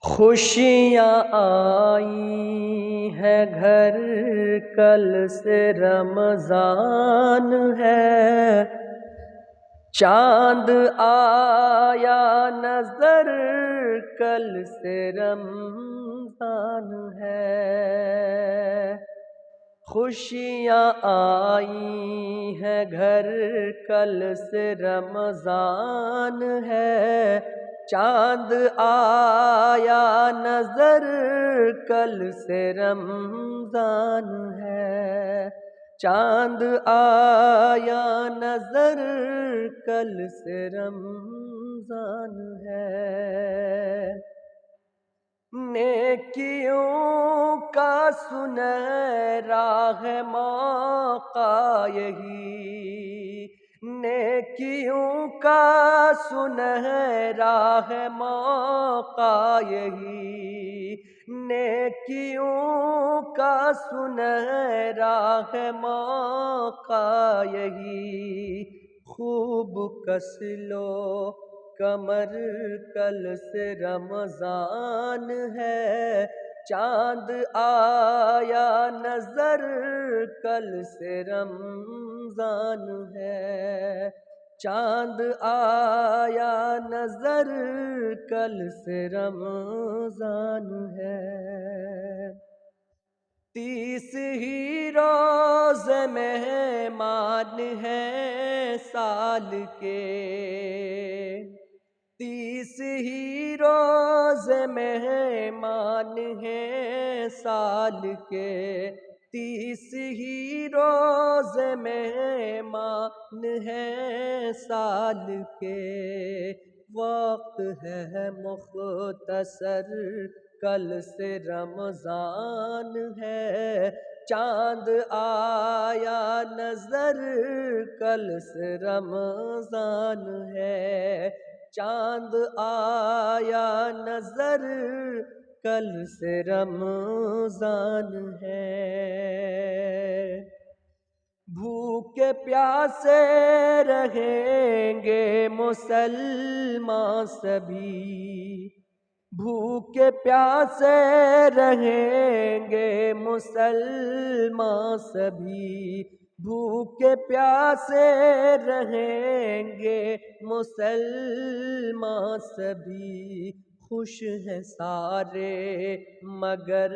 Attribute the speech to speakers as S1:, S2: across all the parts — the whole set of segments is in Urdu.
S1: خوشیاں آئی ہے گھر، کل سے رمضان ہے، چاند آیا نظر، کل سے رمضان ہے۔ خوشیاں آئی ہیں گھر، کل سے رمضان ہے، چاند آیا نظر، کل سے رمضان ہے، چاند آیا نظر، کل سے رمضان ہے۔ نیکیوں کا سنہرا ہے موقع یہی، نیکیوں کا سنہرا ہے موقع یہی، نیکیوں کا سنہرا ہے موقع یہی، خوب کس لو کمر، کل سے رمضان ہے، چاند آیا نظر، کل سے رمضان ہے، چاند آیا نظر، کل سے رمضان ہے۔ 30 ہی روزے مہمان ہیں سال کے، 30 ہی روزے مہمان ہیں سال کے، 30 ہی روزے مہمان ہیں سال کے، وقت ہے مختصر، کل سے رمضان ہے، چاند آیا نظر، کل سے رمضان ہے، چاند آیا نظر، کل سے رمضان ہے۔ بھوکے پیاسے رہیں گے مسلمان سبھی، بھوکے پیاسے رہیں گے مسلمان سبھی، بھوکے پیاسے رہیں گے مسلمان سبھی، خوش ہیں سارے مگر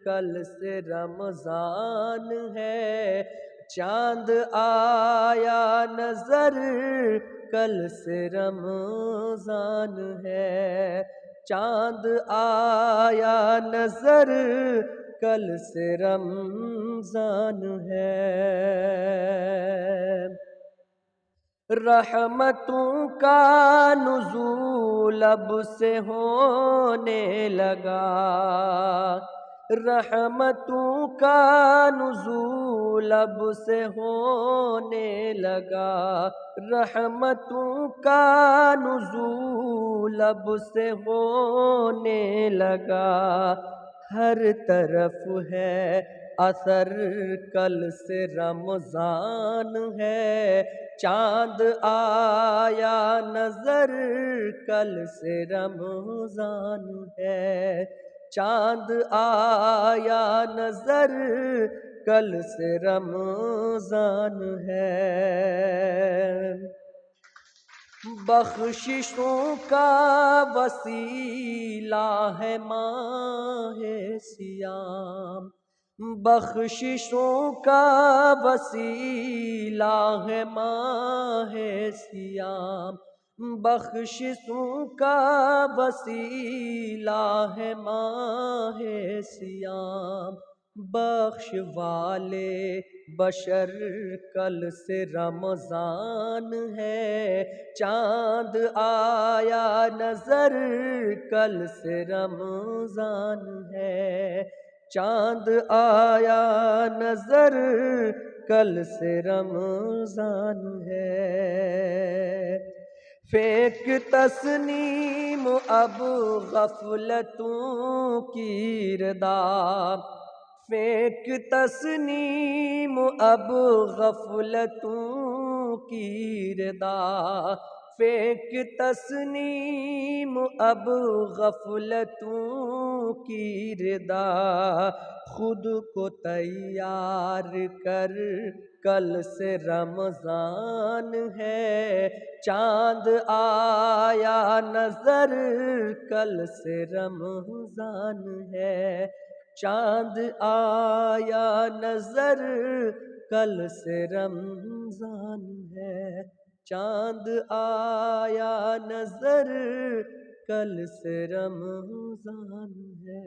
S1: کل سے رمضان ہے، چاند آیا نظر، کل سے رمضان ہے، چاند آیا نظر، کل سے رمضان ہے۔ رحمتوں کا نزول اب سے ہونے لگا، رحمتوں کا نزول اب سے ہونے لگا، رحمتوں کا نزول اب سے ہونے لگا، ہر طرف ہے اثر، کل سے رمضان ہے، چاند آیا نظر، کل سے رمضان ہے، چاند آیا نظر، کل سے رمضان ہے۔ بخششوں کا وسیلہ ہے ماہ صیام، بخششوں کا وسیلہ ہے ماہ صیام، بخششوں کا وسیلہ ہے ماہ صیام، بخش والے بشر، کل سے رمضان ہے، چاند آیا نظر، کل سے رمضان ہے، چاند آیا نظر، کل سے رمضان ہے۔ پھینک تسنیم اب غفلتوں کی ردا، پھینک تسنیم اب غفلتوں کی ردا، فیک تسنیم اب غفلتوں کی ردا، خود کو تیار کر کل سے رمضان ہے، چاند آیا نظر کل سے رمضان ہے، چاند آیا نظر کل سے رمضان ہے، چاند آیا نظر کل سے رمضان ہے۔